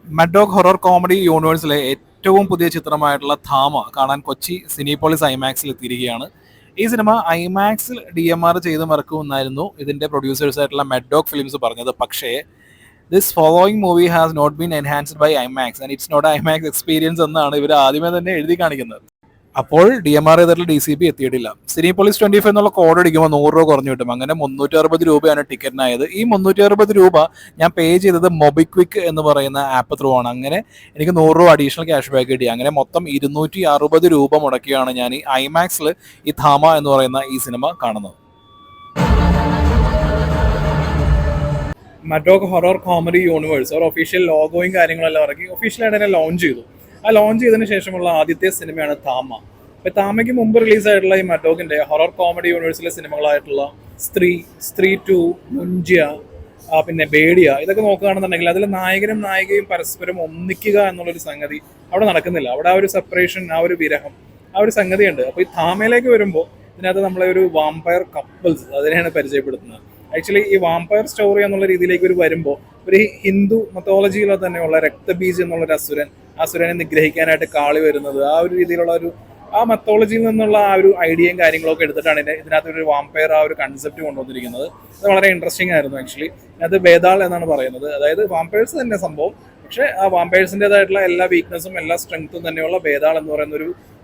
മഡ്ഡോഗ് horror comedy യൂണിവേഴ്സിലെ ഏറ്റവും പുതിയ ചിത്രമായിട്ടുള്ള ധാമ കാണാൻ കൊച്ചി സിനിപോളിസ് ഐമാക്സിൽ എത്തിയിരിക്കുകയാണ്. ഈ സിനിമ ഐമാക്സിൽ DMR ചെയ്ത് മറക്കുമെന്നായിരുന്നു ഇതിന്റെ പ്രൊഡ്യൂസേഴ്സ് ആയിട്ടുള്ള മെഡ്ഡോഗ് ഫിലിംസ് പറഞ്ഞത്. പക്ഷേ this following movie has not been enhanced by IMAX and it's not IMAX experience എന്നാണ് ഇവർ ആദ്യമേ തന്നെ എഴുതി കാണിക്കുന്നത്. അപ്പോൾ DMR ചെയ്തിട്ടുള്ള DCP എത്തിയിട്ടില്ല. സിനിപോളിസ് 25 എന്നുള്ള കോഡ് അടിക്കുമ്പോൾ 100 രൂപ കുറഞ്ഞു കിട്ടും. അങ്ങനെ 360 രൂപയാണ് ടിക്കറ്റിനായത്. ഈ 360 രൂപ ഞാൻ പേ ചെയ്തത് മൊബിക്വിക്ക് എന്ന് പറയുന്ന ആപ്പ് ത്രൂ ആണ്. അങ്ങനെ എനിക്ക് 100 രൂപ അഡീഷണൽ ക്യാഷ് ബാക്ക് കിട്ടി. അങ്ങനെ മൊത്തം 260 രൂപ മുടക്കിയാണ് ഞാൻ ഈ ഐമാക്സിൽ ഈ ധാമ എന്ന് പറയുന്ന ഈ സിനിമ കാണുന്നത്. മഡ്ഡോഗ് ഹൊറർ കോമഡി യൂണിവേഴ്സ് ഒരു ഒഫീഷ്യൽ ലോഗോയും കാര്യങ്ങളെല്ലാം ഇറക്കി ഒഫീഷ്യലായിട്ട് തന്നെ ലോഞ്ച് ചെയ്തു. ആ ലോഞ്ച് ചെയ്തതിന് ശേഷമുള്ള ആദ്യത്തെ സിനിമയാണ് ധാമ. അപ്പോൾ ധാമയ്ക്ക് മുമ്പ് റിലീസായിട്ടുള്ള ഈ മഡ്ഡോഗിന്റെ ഹൊറർ കോമഡി യൂണിവേഴ്സിലെ സിനിമകളായിട്ടുള്ള സ്ത്രീ 2, മുഞ്ചിയ, പിന്നെ ബേഡിയ, ഇതൊക്കെ നോക്കുകയാണെന്നുണ്ടെങ്കിൽ അതിൽ നായകനും നായികയും പരസ്പരം ഒന്നിക്കുക എന്നുള്ളൊരു സംഗതി അവിടെ നടക്കുന്നില്ല. അവിടെ ആ ഒരു സെപ്പറേഷൻ, ആ ഒരു വിരഹം, ആ ഒരു സംഗതിയുണ്ട്. അപ്പോൾ ഈ ധാമയിലേക്ക് വരുമ്പോൾ ഇതിനകത്ത് നമ്മളെ ഒരു വാമ്പയർ കപ്പിൾസ് അതിനെയാണ് പരിചയപ്പെടുത്തുന്നത്. ആക്ച്വലി ഈ വാമ്പയർ സ്റ്റോറി എന്നുള്ള രീതിയിലേക്ക് ഒരു വരുമ്പോൾ ഒരു ഹിന്ദു മെത്തോളജിയിലെ തന്നെയുള്ള രക്തബീജ് എന്നുള്ളൊരു അസുരനെ നിഗ്രഹിക്കാനായിട്ട് കാളി വരുന്നത്, ആ ഒരു രീതിയിലുള്ള ആ മെത്തോളജിയിൽ നിന്നുള്ള ആ ഒരു ഐഡിയയും കാര്യങ്ങളൊക്കെ എടുത്തിട്ടാണ് ഇതിനകത്ത് ഒരു വാമ്പയർ ആ ഒരു കൺസെപ്റ്റ് കൊണ്ടുവന്നിരിക്കുന്നത്. അത് വളരെ ഇൻട്രസ്റ്റിംഗ് ആയിരുന്നു. ആക്ച്വലി അത് വേതാൾ എന്നാണ് പറയുന്നത്. അതായത് വാമ്പയേഴ്സ് തന്നെ സംഭവം, പക്ഷേ ആ വാമ്പയേഴ്സിൻ്റെതായിട്ടുള്ള എല്ലാ വീക്ക്നെസ്സും എല്ലാ സ്ട്രെങ്ത്തും തന്നെയുള്ള വേതാൾ എന്ന് പറയുന്ന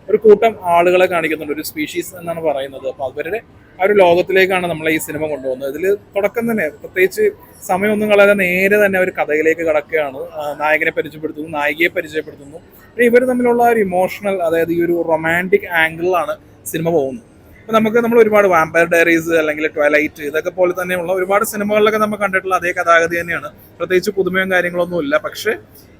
ഒരു കൂട്ടം ആളുകളെ കാണിക്കുന്നുണ്ട്, ഒരു സ്പീഷീസ് എന്നാണ് പറയുന്നത്. അപ്പോൾ അവരുടെ ആ ഒരു ലോകത്തിലേക്കാണ് നമ്മളെ ഈ സിനിമ കൊണ്ടുപോകുന്നത്. ഇതിൽ തുടക്കം തന്നെ പ്രത്യേകിച്ച് സമയമൊന്നും കളയാതെ നേരെ തന്നെ ഒരു കഥയിലേക്ക് കടക്കുകയാണ്. നായകനെ പരിചയപ്പെടുത്തുന്നു, നായികയെ പരിചയപ്പെടുത്തുന്നു. പിന്നെ ഇവർ തമ്മിലുള്ള ഒരു ഇമോഷണൽ, അതായത് ഈ ഒരു റൊമാൻറ്റിക് ആംഗിളിലാണ് സിനിമ പോകുന്നത്. അപ്പോൾ നമ്മൾ ഒരുപാട് വാമ്പയർ ഡയറീസ് അല്ലെങ്കിൽ ട്വൈലൈറ്റ് ഇതൊക്കെ പോലെ തന്നെയുള്ള ഒരുപാട് സിനിമകളിലൊക്കെ നമ്മൾ കണ്ടിട്ടുള്ള അതേ കഥാഗതി തന്നെയാണ്. പ്രത്യേകിച്ച് പുതുമയും കാര്യങ്ങളൊന്നും ഇല്ല. പക്ഷേ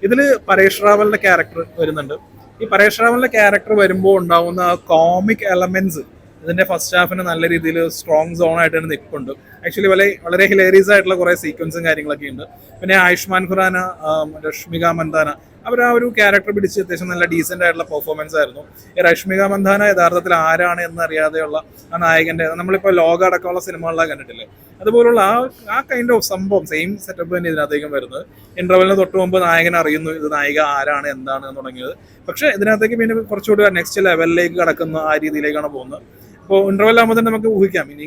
ഇതിൽ പരേഷ് റാവലിന്റെ ക്യാരക്ടർ വരുന്നുണ്ട്. ഈ പരേഷ് റാവലിന്റെ ക്യാരക്ടർ വരുമ്പോൾ ഉണ്ടാവുന്ന കോമിക് എലമെന്റ്സ് ഇതിന്റെ ഫസ്റ്റ് ഹാഫിന് നല്ല രീതിയിൽ സ്ട്രോങ് സോൺ ആയിട്ട് തന്നെ നിൽപ്പുണ്ട്. ആക്ച്വലി വളരെ ഹിലേറിയസ് ആയിട്ടുള്ള കുറെ സീക്വൻസും കാര്യങ്ങളൊക്കെ ഉണ്ട്. പിന്നെ ആയുഷ്മാൻ ഖുറാന, രശ്മിക മന്ദാന, അവർ ആ ഒരു ക്യാരക്ടർ പിടിച്ച് അത്യാവശ്യം നല്ല ഡീസെന്റ് ആയിട്ടുള്ള പെർഫോമൻസ് ആയിരുന്നു. ഈ രശ്മിക മന്ദാന യഥാർത്ഥത്തിൽ ആരാണ് എന്നറിയാതെയുള്ള ആ നായകന്റെ, നമ്മളിപ്പോൾ ലോക അടക്കമുള്ള സിനിമകളിലാണ് കണ്ടിട്ടില്ലേ, അതുപോലുള്ള ആ കൈൻഡ് ഓഫ് സംഭവം സെയിം സെറ്റപ്പ് തന്നെ ഇതിനകത്തേക്കും വരുന്നത്. ഇന്റർവെലിന് തൊട്ട് മുമ്പ് നായകൻ അറിയുന്നു ഇത് നായിക ആരാണ് എന്താണ് എന്ന് തുടങ്ങിയത്. പക്ഷെ ഇതിനകത്തേക്ക് പിന്നെ കുറച്ചുകൂടി നെക്സ്റ്റ് ലെവലിലേക്ക് കടക്കുന്ന ആ രീതിയിലേക്കാണ് പോകുന്നത്. അപ്പോൾ ഇന്റർവെൽ ആകുമ്പോൾ തന്നെ നമുക്ക് ഊഹിക്കാം ഇനി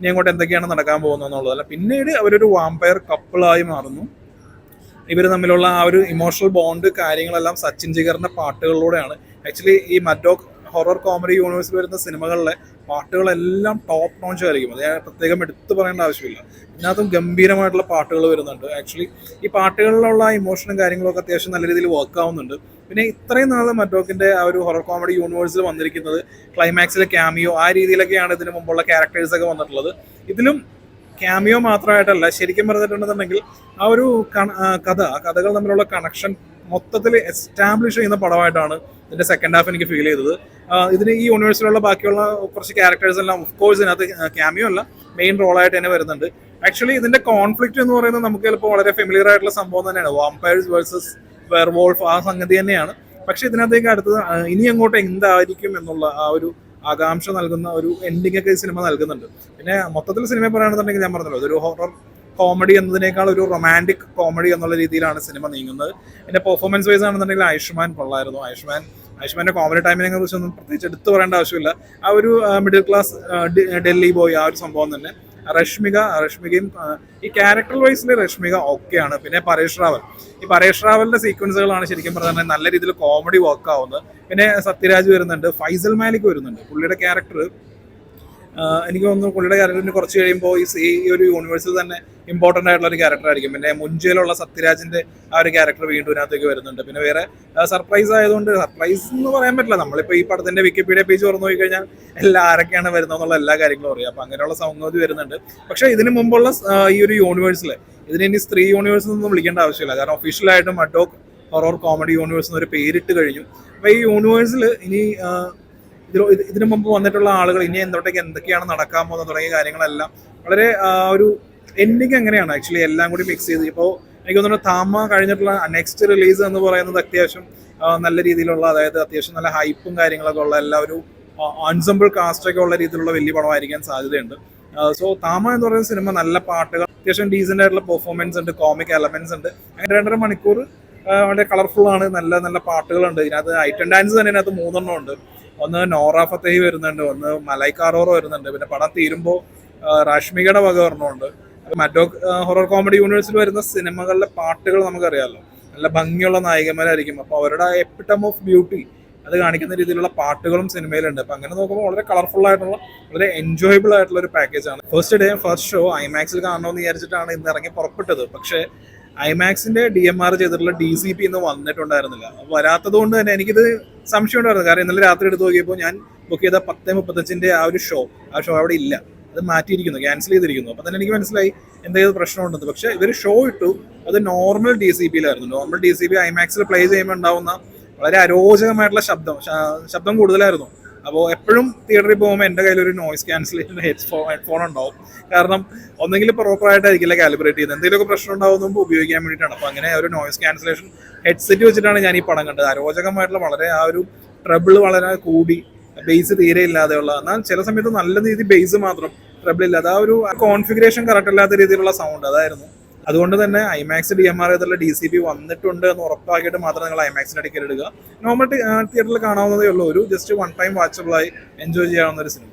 അങ്ങോട്ട് എന്തൊക്കെയാണ് നടക്കാൻ പോകുന്നത് എന്നുള്ളതല്ല. പിന്നീട് അവരൊരു വാമ്പയർ കപ്പിളായി മാറുന്നു. ഇവർ തമ്മിലുള്ള ആ ഒരു ഇമോഷണൽ ബോണ്ട് കാര്യങ്ങളെല്ലാം സച്ചിൻ ജിഗറിന്റെ പാട്ടുകളിലൂടെയാണ്. ആക്ച്വലി ഈ മഡ്ഡോഗ് ഹൊറർ കോമഡി യൂണിവേഴ്സിൽ വരുന്ന സിനിമകളിലെ പാട്ടുകളെല്ലാം ടോപ്പ് നോച്ച് ആയിരിക്കും. അത് ഞാൻ പ്രത്യേകം എടുത്തു പറയേണ്ട ആവശ്യമില്ല. ഇതിനകത്തും ഗംഭീരമായിട്ടുള്ള പാട്ടുകൾ വരുന്നുണ്ട്. ആക്ച്വലി ഈ പാട്ടുകളിലുള്ള ഇമോഷനും കാര്യങ്ങളൊക്കെ അത്യാവശ്യം നല്ല രീതിയിൽ വർക്ക് ആവുന്നുണ്ട്. പിന്നെ ഇത്രയും നാൾ മഡ്ഡോഗിന്റെ ആ ഒരു ഹൊറർ കോമഡി യൂണിവേഴ്സിൽ വന്നിരിക്കുന്നത് ക്ലൈമാക്സിലെ ക്യാമിയോ ആ രീതിയിലൊക്കെ ഇതിനു മുമ്പുള്ള ക്യാരക്ടേഴ്സൊക്കെ വന്നിട്ടുള്ളത്. ഇതിലും ക്യാമിയോ മാത്രമായിട്ടല്ല, ശരിക്കും പറഞ്ഞിട്ടുണ്ടെന്നുണ്ടെങ്കിൽ ആ ഒരു കഥകൾ തമ്മിലുള്ള കണക്ഷൻ മൊത്തത്തിൽ എസ്റ്റാബ്ലിഷ് ചെയ്യുന്ന പടമായിട്ടാണ് ഇതിന്റെ സെക്കൻഡ് ഹാഫ് എനിക്ക് ഫീൽ ചെയ്തത്. ഇതിന് ഈ യൂണിവേഴ്സിലുള്ള ബാക്കിയുള്ള കുറച്ച് ക്യാരക്ടേഴ്സ് എല്ലാം ഓഫ് കോഴ്സ് ഇതിനകത്ത് ക്യാമിയോ അല്ല, മെയിൻ റോളായിട്ട് തന്നെ വരുന്നുണ്ട്. ആക്ച്വലി ഇതിന്റെ കോൺഫ്ലിക്റ്റ് എന്ന് പറയുന്നത് നമുക്ക് ചിലപ്പോൾ വളരെ ഫെമിലിയർ ആയിട്ടുള്ള സംഭവം തന്നെയാണ്. വാമ്പയേഴ്സ് വേഴ്സസ് വെയർവോൾഫ് ആ സംഗതി തന്നെയാണ്. പക്ഷെ ഇതിനകത്തേക്ക് അടുത്തത് ഇനി അങ്ങോട്ട് എന്തായിരിക്കും എന്നുള്ള ആ ഒരു ആകാംക്ഷ നൽകുന്ന ഒരു എൻഡിങ് ഒക്കെ ഈ സിനിമ നൽകുന്നുണ്ട്. പിന്നെ മൊത്തത്തിൽ സിനിമ പറയുകയാണെന്നുണ്ടെങ്കിൽ ഞാൻ പറഞ്ഞല്ലോ, ഇതൊരു ഹൊറർ കോമഡി എന്നതിനേക്കാൾ ഒരു റൊമാൻറ്റിക് കോമഡി എന്നുള്ള രീതിയിലാണ് സിനിമ നീങ്ങുന്നത്. പിന്നെ പെർഫോമൻസ് വൈസ് ആണെന്നുണ്ടെങ്കിൽ ആയുഷ്മാൻ കൊള്ളായിരുന്നു. ആയുഷ്മാന്റെ കോമഡി ടൈമിനെ കുറിച്ചൊന്നും പ്രത്യേകിച്ച് എടുത്തു പറയേണ്ട ആവശ്യമില്ല. ആ ഒരു മിഡിൽ ക്ലാസ് ഡൽഹി ബോയ് ആ ഒരു സംഭവം തന്നെ. രശ്മികയും ഈ ക്യാരക്ടർ വൈസിൽ രശ്മിക ഓക്കെയാണ്. പിന്നെ പരേഷ് റാവലിന്റെ സീക്വൻസുകളാണ് ശരിക്കും പറഞ്ഞാൽ നല്ല രീതിയിൽ കോമഡി വർക്ക് ആവുന്നത്. പിന്നെ സത്യരാജ് വരുന്നുണ്ട്, ഫൈസൽ മാലിക് വരുന്നുണ്ട്. പുള്ളിയുടെ ക്യാരക്ടർ എനിക്ക് തോന്നുന്നു പുള്ളിയുടെ ക്യാരക്ടറിന് കുറച്ച് കഴിയുമ്പോൾ ഈ ഒരു യൂണിവേഴ്സിൽ തന്നെ ഇമ്പോർട്ടൻ്റ് ആയിട്ടുള്ള ഒരു ക്യാരക്ടർ ആയിരിക്കും. പിന്നെ മുഞ്ചയിലുള്ള സത്യരാജിന്റെ ആ ഒരു ക്യാരക്ടർ വീണ്ടും ഇതിനകത്തേക്ക് വരുന്നുണ്ട്. പിന്നെ വേറെ സർപ്രൈസ് ആയതുകൊണ്ട് സർപ്രൈസ് എന്ന് പറയാൻ പറ്റില്ല. നമ്മളിപ്പോൾ ഈ പടത്തിന്റെ വിക്കിപീഡിയ പേജ് തുറന്നു പോയി കഴിഞ്ഞാൽ ആരൊക്കെയാണ് വരുന്നതെന്നുള്ള എല്ലാ കാര്യങ്ങളും അറിയാം. അപ്പം അങ്ങനെയുള്ള സംഗതി വരുന്നുണ്ട്. പക്ഷേ ഇതിന് മുമ്പുള്ള ഈ ഒരു യൂണിവേഴ്സിൽ ഇതിനെ ഇനി സ്ത്രീ യൂണിവേഴ്സ് ഒന്നും വിളിക്കേണ്ട ആവശ്യമില്ല. കാരണം ഒഫീഷ്യലായിട്ടും മഡ്ഡോഗ് ഹൊറർ കോമഡി യൂണിവേഴ്സ് എന്നൊരു പേരിട്ട് കഴിഞ്ഞു. അപ്പോൾ ഈ യൂണിവേഴ്സിൽ ഇനി ഇതിനു മുമ്പ് വന്നിട്ടുള്ള ആളുകൾ ഇനി എന്തൊക്കെയാണ് നടക്കാൻ പോകുന്നത് തുടങ്ങിയ കാര്യങ്ങളെല്ലാം വളരെ ഒരു എൻഡിങ് എങ്ങനെയാണ് ആക്ച്വലി എല്ലാം കൂടി മിക്സ് ചെയ്ത്. ഇപ്പോൾ എനിക്ക് തോന്നുന്നു ധാമ കഴിഞ്ഞിട്ടുള്ള നെക്സ്റ്റ് റിലീസ് എന്ന് പറയുന്നത് അത്യാവശ്യം നല്ല രീതിയിലുള്ള, അതായത് അത്യാവശ്യം നല്ല ഹൈപ്പും കാര്യങ്ങളൊക്കെ ഉള്ള എല്ലാവരും എൻസെമ്പിൾ കാസ്റ്റൊക്കെ ഉള്ള രീതിയിലുള്ള വലിയ പടമായിരിക്കാൻ സാധ്യതയുണ്ട്. സോ താമ എന്ന് പറയുന്ന സിനിമ നല്ല പാട്ടുകൾ, അത്യാവശ്യം ഡീസൻ്റ് ആയിട്ടുള്ള പെർഫോമൻസ് ഉണ്ട്, കോമിക് എലമെന്റ്സ് ഉണ്ട്. അങ്ങനെ 2.5 മണിക്കൂർ വളരെ കളർഫുൾ ആണ്, നല്ല നല്ല പാട്ടുകളുണ്ട് ഇതിനകത്ത്. ഐറ്റം ഡാൻസ് തന്നെ ഇതിനകത്ത് 3 ഉണ്ട്. ഒന്ന് നോറ ഫത്തേഹി വരുന്നുണ്ട്, ഒന്ന് മലൈക്ക അറോറ വരുന്നുണ്ട്, പിന്നെ പടം തീരുമ്പോൾ റാഷ്മികയുടെ വക ഒരെണ്ണമുണ്ട്. മറ്റോക്ക് ഹൊറർ കോമഡി യൂണിവേഴ്സിൽ വരുന്ന സിനിമകളിലെ പാട്ടുകൾ നമുക്കറിയാമല്ലോ, നല്ല ഭംഗിയുള്ള നായികന്മാരായിരിക്കും. അപ്പോൾ അവരുടെ എപ്പിട്ടം ഓഫ് ബ്യൂട്ടി അത് കാണിക്കുന്ന രീതിയിലുള്ള പാട്ടുകളും സിനിമയിലുണ്ട്. അപ്പം അങ്ങനെ നോക്കുമ്പോൾ വളരെ കളർഫുൾ ആയിട്ടുള്ള, വളരെ എൻജോയബിൾ ആയിട്ടുള്ള ഒരു പാക്കേജാണ്. ഫസ്റ്റ് ഡേ ഫസ്റ്റ് ഷോ ഐമാക്സിൽ കാണണമെന്ന് വിചാരിച്ചിട്ടാണ് ഇന്ന് ഇറങ്ങി പുറപ്പെട്ടത്. പക്ഷേ ഐമാക്സിന്റെ DMR ചെയ്തിട്ടുള്ള DCP ഇന്ന് വന്നിട്ടുണ്ടായിരുന്നില്ല. അപ്പോൾ വരാത്തത് കൊണ്ട് തന്നെ എനിക്കിത് സംശയം ഉണ്ടായിരുന്നു. കാരണം ഇന്നലെ രാത്രി എടുത്ത് നോക്കിയപ്പോൾ ഞാൻ ബുക്ക് ചെയ്ത 10:35 ആ ഷോ അവിടെ ഇല്ല, അത് മാറ്റിയിരിക്കുന്നു, ക്യാൻസൽ ചെയ്തിരിക്കുന്നു. അപ്പം തന്നെ എനിക്ക് മനസ്സിലായി എന്തെങ്കിലും പ്രശ്നമുണ്ടെന്ന്. പക്ഷേ ഇവർ ഷോ ഇട്ടു, അത് നോർമൽ DCPയിലായിരുന്നു. നോർമൽ DCP ഐമാക്സിൽ പ്ലേ ചെയ്യുമ്പോൾ ഉണ്ടാവുന്ന വളരെ അരോചകമായിട്ടുള്ള ശബ്ദം കൂടുതലായിരുന്നു. അപ്പോൾ എപ്പോഴും തിയേറ്ററിൽ പോകുമ്പോൾ എൻ്റെ കയ്യിൽ ഒരു നോയ്സ് ക്യാൻസലേഷൻ ഹെഡ്ഫോൺ ഉണ്ടാവും. കാരണം ഒന്നെങ്കിൽ പ്രോപ്പറായിട്ടായിരിക്കില്ല കാലിബ്രേറ്റ് ചെയ്യുന്നത്, എന്തെങ്കിലുമൊക്കെ പ്രശ്നം ഉണ്ടാകുമ്പോൾ ഉപയോഗിക്കാൻ വേണ്ടിയിട്ടാണ്. അപ്പോൾ അങ്ങനെ ഒരു നോയ്സ് ക്യാൻസലേഷൻ ഹെഡ്സെറ്റ് വെച്ചിട്ടാണ് ഞാൻ ഈ പടം കണ്ടത്. അരോചകമായിട്ടുള്ള വളരെ ആ ഒരു ട്രബിൾ വളരെ കൂടി, ബേസ് തീരെ ഇല്ലാതെയുള്ള, എന്നാൽ ചില സമയത്ത് നല്ല രീതിയിൽ ബേസ് മാത്രം, ട്രബിൾ ഇല്ലാതെ ആ ഒരു കോൺഫിഗറേഷൻ കറക്റ്റ് അല്ലാത്ത രീതിയിലുള്ള സൗണ്ട് അതായിരുന്നു. അതുകൊണ്ട് തന്നെ ഐമാക്സ് DMR ചെയ്തുള്ള DCP വന്നിട്ടുണ്ട് എന്ന് ഉറപ്പാക്കിയിട്ട് മാത്രം നിങ്ങൾ ഐമാക്സിന്റെ ടിക്കറ്റ് എടുക്കുക. നോർമൽ തിയേറ്ററിൽ കാണാവുന്നതേ ഉള്ളൂ, ഒരു ജസ്റ്റ് വൺ ടൈം വാച്ചബിളായി എൻജോയ് ചെയ്യാവുന്ന ഒരു സിനിമ.